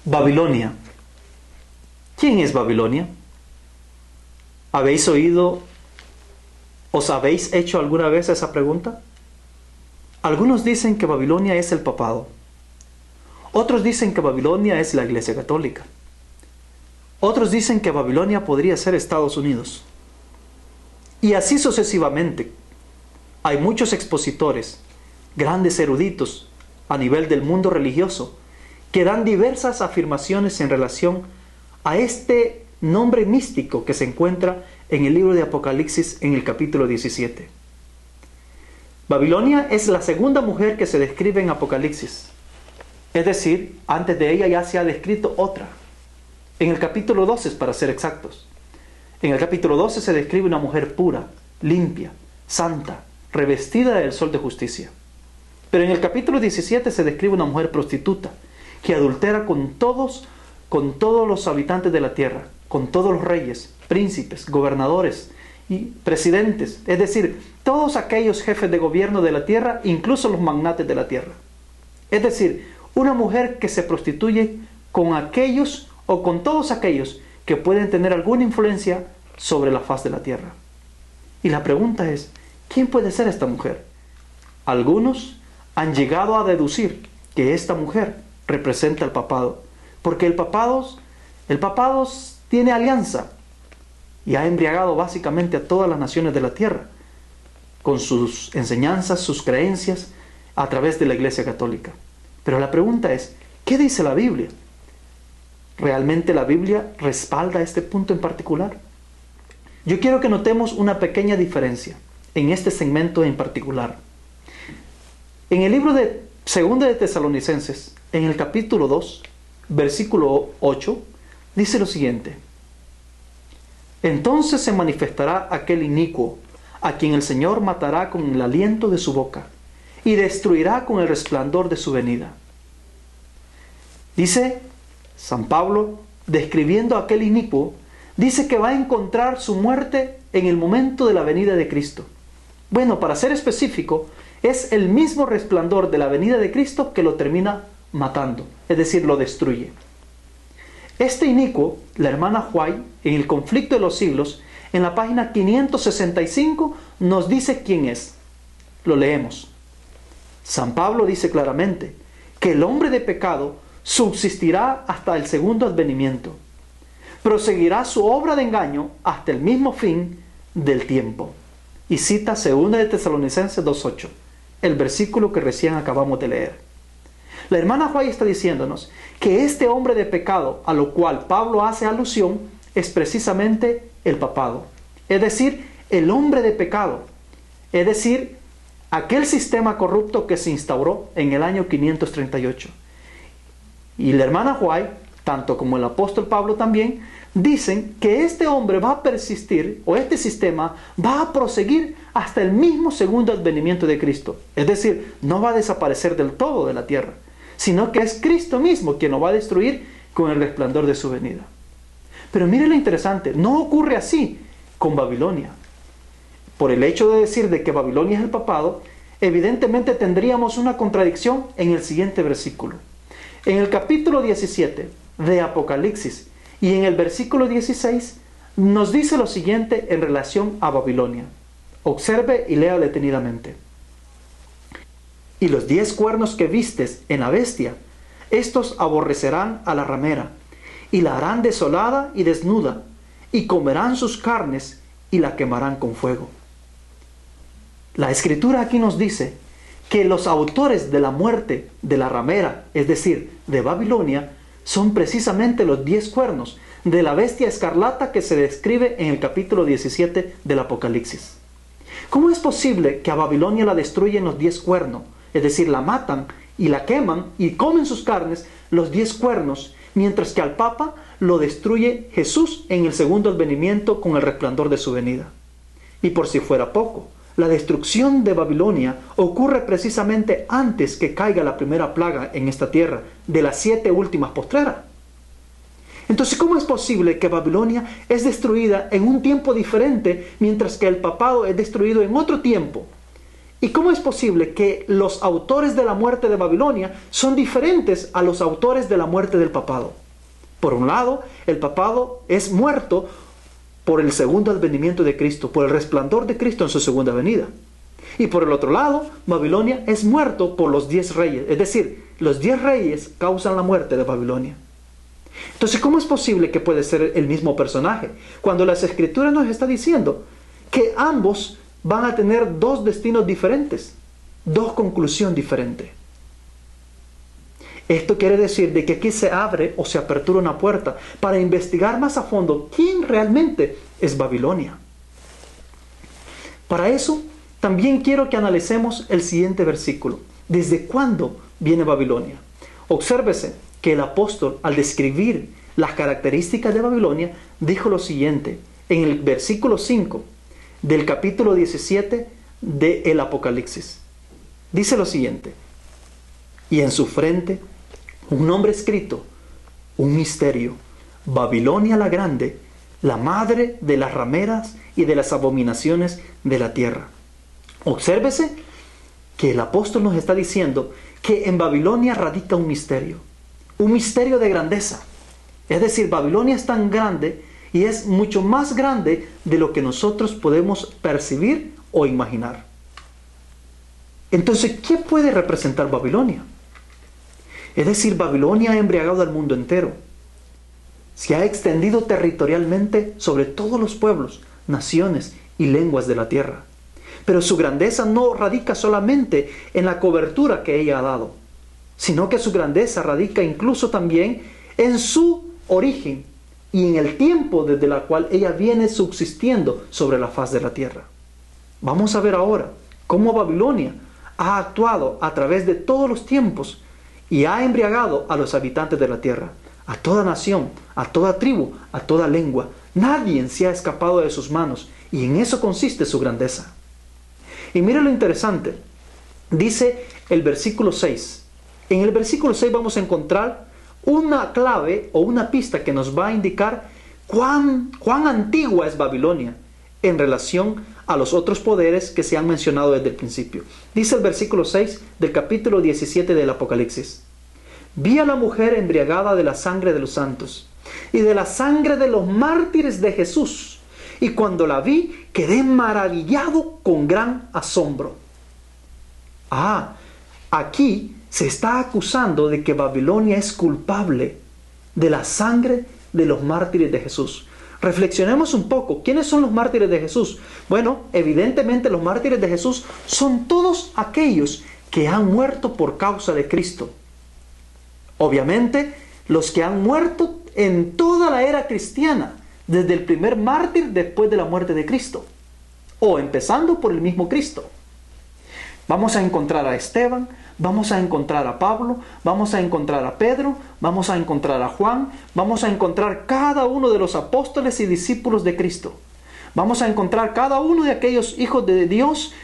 Babilonia. ¿Quién es Babilonia? ¿Habéis oído, os habéis hecho alguna vez esa pregunta? Algunos dicen que Babilonia es el papado. Otros dicen que Babilonia es la Iglesia Católica. Otros dicen que Babilonia podría ser Estados Unidos. Y así sucesivamente. Hay muchos expositores, grandes eruditos a nivel del mundo religioso, que dan diversas afirmaciones en relación a este nombre místico que se encuentra en el libro de Apocalipsis en el capítulo 17. Babilonia es la segunda mujer que se describe en Apocalipsis. Es decir, antes de ella ya se ha descrito otra. En el capítulo 12, para ser exactos. En el capítulo 12 se describe una mujer pura, limpia, santa, revestida del sol de justicia. Pero en el capítulo 17 se describe una mujer prostituta, que adultera con todos los habitantes de la tierra, con todos los reyes, príncipes, gobernadores y presidentes, es decir, todos aquellos jefes de gobierno de la tierra, incluso los magnates de la tierra. Es decir, una mujer que se prostituye con aquellos o con todos aquellos que pueden tener alguna influencia sobre la faz de la tierra. Y la pregunta es, ¿quién puede ser esta mujer? Algunos han llegado a deducir que esta mujer representa el papado, porque el papado tiene alianza y ha embriagado básicamente a todas las naciones de la tierra con sus enseñanzas, sus creencias a través de la Iglesia Católica. Pero la pregunta es, ¿qué dice la Biblia? ¿Realmente la Biblia respalda este punto en particular? Yo quiero que notemos una pequeña diferencia en este segmento en particular. En el libro de 2 de Tesalonicenses, en el capítulo 2, versículo 8, dice lo siguiente: entonces se manifestará aquel inicuo, a quien el Señor matará con el aliento de su boca, y destruirá con el resplandor de su venida. Dice San Pablo, describiendo a aquel inicuo, dice que va a encontrar su muerte en el momento de la venida de Cristo. Bueno, para ser específico, es el mismo resplandor de la venida de Cristo que lo termina matando, es decir, lo destruye. Este inicuo, la hermana White, en el Conflicto de los Siglos, en la página 565, nos dice quién es. Lo leemos. San Pablo dice claramente que el hombre de pecado subsistirá hasta el segundo advenimiento. Proseguirá su obra de engaño hasta el mismo fin del tiempo. Y cita 2 de Tesalonicenses 2.8, el versículo que recién acabamos de leer. La hermana White está diciéndonos que este hombre de pecado a lo cual Pablo hace alusión es precisamente el papado. Es decir, el hombre de pecado. Es decir, aquel sistema corrupto que se instauró en el año 538. Y la hermana White, tanto como el apóstol Pablo también, dicen que este hombre va a persistir, o este sistema va a proseguir hasta el mismo segundo advenimiento de Cristo. Es decir, no va a desaparecer del todo de la tierra, sino que es Cristo mismo quien lo va a destruir con el resplandor de su venida. Pero mire lo interesante, no ocurre así con Babilonia. Por el hecho de decir de que Babilonia es el papado, evidentemente tendríamos una contradicción en el siguiente versículo. En el capítulo 17 de Apocalipsis y en el versículo 16 nos dice lo siguiente en relación a Babilonia. Observe y léalo detenidamente. Y los 10 cuernos que vistes en la bestia, estos aborrecerán a la ramera, y la harán desolada y desnuda, y comerán sus carnes, y la quemarán con fuego. La Escritura aquí nos dice que los autores de la muerte de la ramera, es decir, de Babilonia, son precisamente los 10 cuernos de la bestia escarlata que se describe en el capítulo 17 del Apocalipsis. ¿Cómo es posible que a Babilonia la destruyen los 10 cuernos? Es decir, la matan y la queman y comen sus carnes los 10 cuernos, mientras que al Papa lo destruye Jesús en el segundo advenimiento con el resplandor de su venida. Y por si fuera poco, la destrucción de Babilonia ocurre precisamente antes que caiga la primera plaga en esta tierra, de las 7 últimas postreras. Entonces, ¿cómo es posible que Babilonia es destruida en un tiempo diferente, mientras que el papado es destruido en otro tiempo? ¿Y cómo es posible que los autores de la muerte de Babilonia son diferentes a los autores de la muerte del papado? Por un lado, el papado es muerto por el segundo advenimiento de Cristo, por el resplandor de Cristo en su segunda venida. Y por el otro lado, Babilonia es muerto por los 10 reyes. Es decir, los 10 reyes causan la muerte de Babilonia. Entonces, ¿cómo es posible que puede ser el mismo personaje? Cuando las Escrituras nos está diciendo que ambos van a tener dos destinos diferentes, dos conclusiones diferentes. Esto quiere decir de que aquí se abre o se apertura una puerta para investigar más a fondo quién realmente es Babilonia. Para eso, también quiero que analicemos el siguiente versículo. ¿Desde cuándo viene Babilonia? Obsérvese que el apóstol, al describir las características de Babilonia, dijo lo siguiente en el versículo 5 del capítulo 17 del Apocalipsis. Dice lo siguiente: y en su frente un nombre escrito, un misterio, Babilonia la grande, la madre de las rameras y de las abominaciones de la tierra. Obsérvese que el apóstol nos está diciendo que en Babilonia radica un misterio de grandeza. Es decir, Babilonia es tan grande y es mucho más grande de lo que nosotros podemos percibir o imaginar. Entonces, ¿qué puede representar Babilonia? Es decir, Babilonia ha embriagado al mundo entero. Se ha extendido territorialmente sobre todos los pueblos, naciones y lenguas de la tierra. Pero su grandeza no radica solamente en la cobertura que ella ha dado, sino que su grandeza radica incluso también en su origen y en el tiempo desde el cual ella viene subsistiendo sobre la faz de la tierra. Vamos a ver ahora cómo Babilonia ha actuado a través de todos los tiempos y ha embriagado a los habitantes de la tierra, a toda nación, a toda tribu, a toda lengua. Nadie se ha escapado de sus manos, y en eso consiste su grandeza. Y mire lo interesante, dice el versículo 6. En el versículo 6 vamos a encontrar una clave o una pista que nos va a indicar cuán antigua es Babilonia en relación a los otros poderes que se han mencionado desde el principio. Dice el versículo 6 del capítulo 17 del Apocalipsis: vi a la mujer embriagada de la sangre de los santos y de la sangre de los mártires de Jesús, y cuando la vi quedé maravillado con gran asombro. Aquí se está acusando de que Babilonia es culpable de la sangre de los mártires de Jesús. Reflexionemos un poco. ¿Quiénes son los mártires de Jesús? Bueno, evidentemente los mártires de Jesús son todos aquellos que han muerto por causa de Cristo. Obviamente, los que han muerto en toda la era cristiana, desde el primer mártir después de la muerte de Cristo, o empezando por el mismo Cristo. Vamos a encontrar a Esteban, vamos a encontrar a Pablo, vamos a encontrar a Pedro, vamos a encontrar a Juan, vamos a encontrar cada uno de los apóstoles y discípulos de Cristo. Vamos a encontrar cada uno de aquellos hijos de Dios,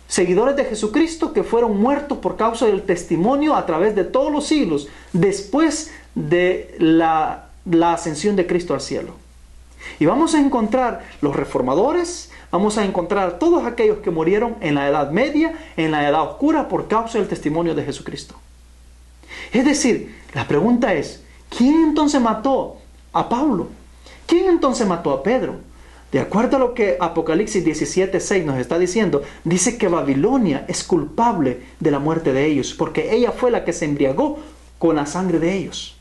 seguidores de Jesucristo, que fueron muertos por causa del testimonio a través de todos los siglos, después de la ascensión de Cristo al cielo. Y vamos a encontrar los reformadores, vamos a encontrar todos aquellos que murieron en la Edad Media, en la Edad Oscura, por causa del testimonio de Jesucristo. Es decir, la pregunta es, ¿quién entonces mató a Pablo? ¿Quién entonces mató a Pedro? De acuerdo a lo que Apocalipsis 17:6 nos está diciendo, dice que Babilonia es culpable de la muerte de ellos, porque ella fue la que se embriagó con la sangre de ellos.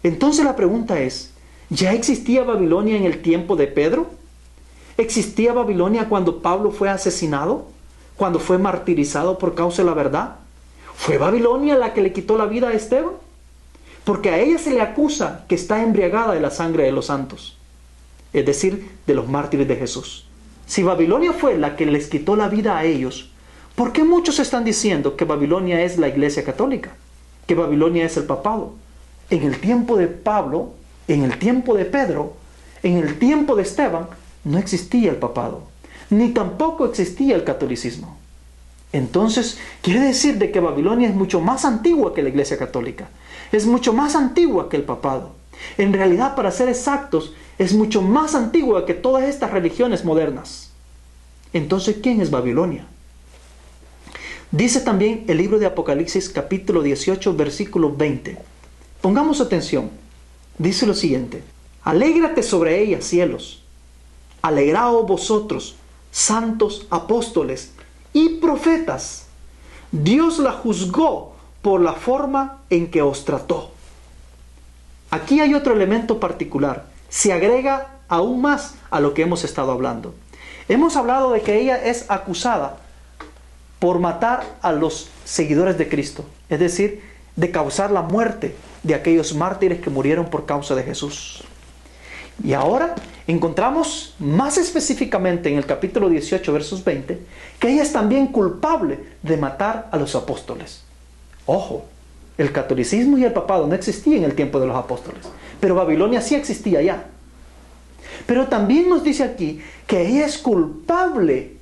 Entonces la pregunta es, ¿ya existía Babilonia en el tiempo de Pedro? ¿Existía Babilonia cuando Pablo fue asesinado? ¿Cuando fue martirizado por causa de la verdad? ¿Fue Babilonia la que le quitó la vida a Esteban? Porque a ella se le acusa que está embriagada de la sangre de los santos, es decir, de los mártires de Jesús. Si Babilonia fue la que les quitó la vida a ellos, ¿por qué muchos están diciendo que Babilonia es la Iglesia Católica? Que Babilonia es el papado. En el tiempo de Pablo, en el tiempo de Pedro, en el tiempo de Esteban, no existía el papado, ni tampoco existía el catolicismo. Entonces, quiere decir de que Babilonia es mucho más antigua que la Iglesia Católica, es mucho más antigua que el papado. En realidad, para ser exactos, es mucho más antigua que todas estas religiones modernas. Entonces, ¿quién es Babilonia? Dice también el libro de Apocalipsis capítulo 18 versículo 20. Pongamos atención. Dice lo siguiente: alégrate sobre ella, cielos. Alegraos vosotros, santos apóstoles y profetas. Dios la juzgó por la forma en que os trató. Aquí hay otro elemento particular. Se agrega aún más a lo que hemos estado hablando. Hemos hablado de que ella es acusada por matar a los seguidores de Cristo, es decir, de causar la muerte de aquellos mártires que murieron por causa de Jesús. Y ahora encontramos más específicamente en el capítulo 18, versos 20, que ella es también culpable de matar a los apóstoles. Ojo, el catolicismo y el papado no existían en el tiempo de los apóstoles, pero Babilonia sí existía ya. Pero también nos dice aquí que ella es culpable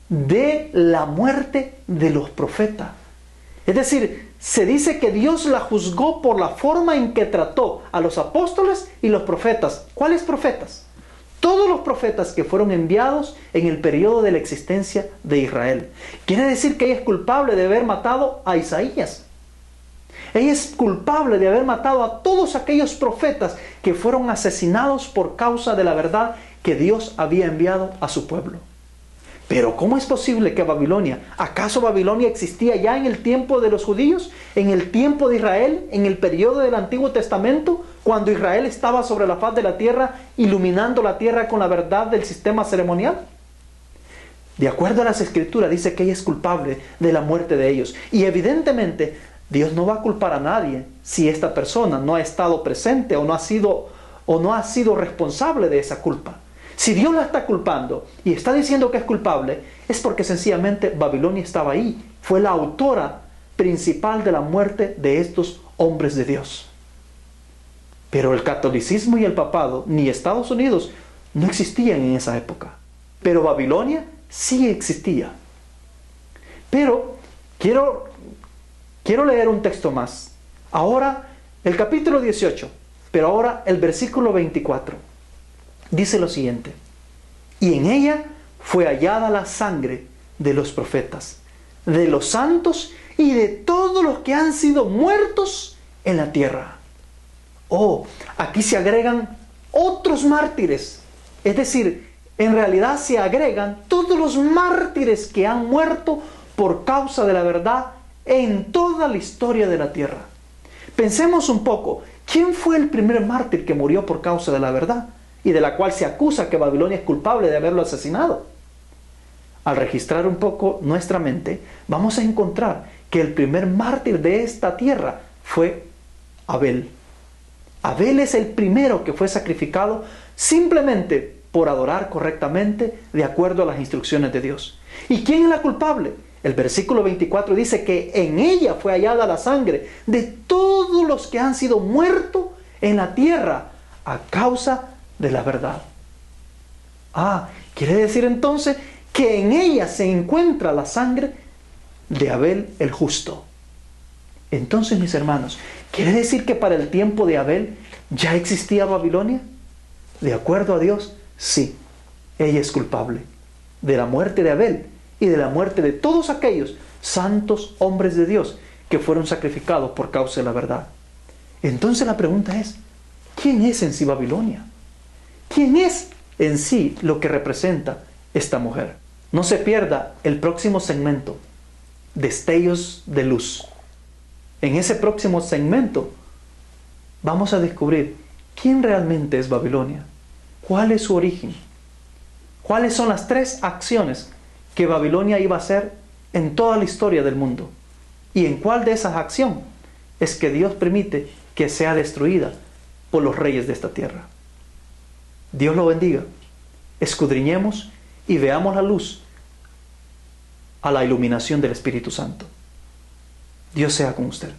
de la muerte de los profetas. Es decir, se dice que Dios la juzgó por la forma en que trató a los apóstoles y los profetas. ¿Cuáles profetas? Todos los profetas que fueron enviados en el periodo de la existencia de Israel. Quiere decir que ella es culpable de haber matado a Isaías. Ella es culpable de haber matado a todos aquellos profetas que fueron asesinados por causa de la verdad que Dios había enviado a su pueblo. Pero ¿cómo es posible que Babilonia? ¿Acaso Babilonia existía ya en el tiempo de los judíos? ¿En el tiempo de Israel? ¿En el periodo del Antiguo Testamento? Cuando Israel estaba sobre la faz de la tierra, iluminando la tierra con la verdad del sistema ceremonial. De acuerdo a las Escrituras, dice que ella es culpable de la muerte de ellos. Y evidentemente, Dios no va a culpar a nadie si esta persona no ha estado presente o no ha sido responsable de esa culpa. Si Dios la está culpando y está diciendo que es culpable, es porque sencillamente Babilonia estaba ahí. Fue la autora principal de la muerte de estos hombres de Dios. Pero el catolicismo y el papado, ni Estados Unidos, no existían en esa época. Pero Babilonia sí existía. Pero quiero leer un texto más. Ahora el capítulo 18, pero ahora el versículo 24. Dice lo siguiente: y en ella fue hallada la sangre de los profetas, de los santos y de todos los que han sido muertos en la tierra. Oh, aquí se agregan otros mártires. Es decir, en realidad se agregan todos los mártires que han muerto por causa de la verdad en toda la historia de la tierra. Pensemos un poco, ¿quién fue el primer mártir que murió por causa de la verdad? Y de la cual se acusa que Babilonia es culpable de haberlo asesinado. Al registrar un poco nuestra mente, vamos a encontrar que el primer mártir de esta tierra fue Abel. Abel es el primero que fue sacrificado simplemente por adorar correctamente de acuerdo a las instrucciones de Dios. ¿Y quién es la culpable? El versículo 24 dice que en ella fue hallada la sangre de todos los que han sido muertos en la tierra a causa de la verdad. Quiere decir entonces que en ella se encuentra la sangre de Abel el justo. Entonces, mis hermanos, ¿quiere decir que para el tiempo de Abel ya existía Babilonia? De acuerdo a Dios, sí, ella es culpable de la muerte de Abel y de la muerte de todos aquellos santos hombres de Dios que fueron sacrificados por causa de la verdad. Entonces la pregunta es, ¿quién es en sí Babilonia? ¿Quién es en sí lo que representa esta mujer? No se pierda el próximo segmento, Destellos de Luz. En ese próximo segmento vamos a descubrir quién realmente es Babilonia, cuál es su origen, cuáles son las 3 acciones que Babilonia iba a hacer en toda la historia del mundo y en cuál de esas acciones es que Dios permite que sea destruida por los reyes de esta tierra. Dios lo bendiga. Escudriñemos y veamos la luz a la iluminación del Espíritu Santo. Dios sea con usted.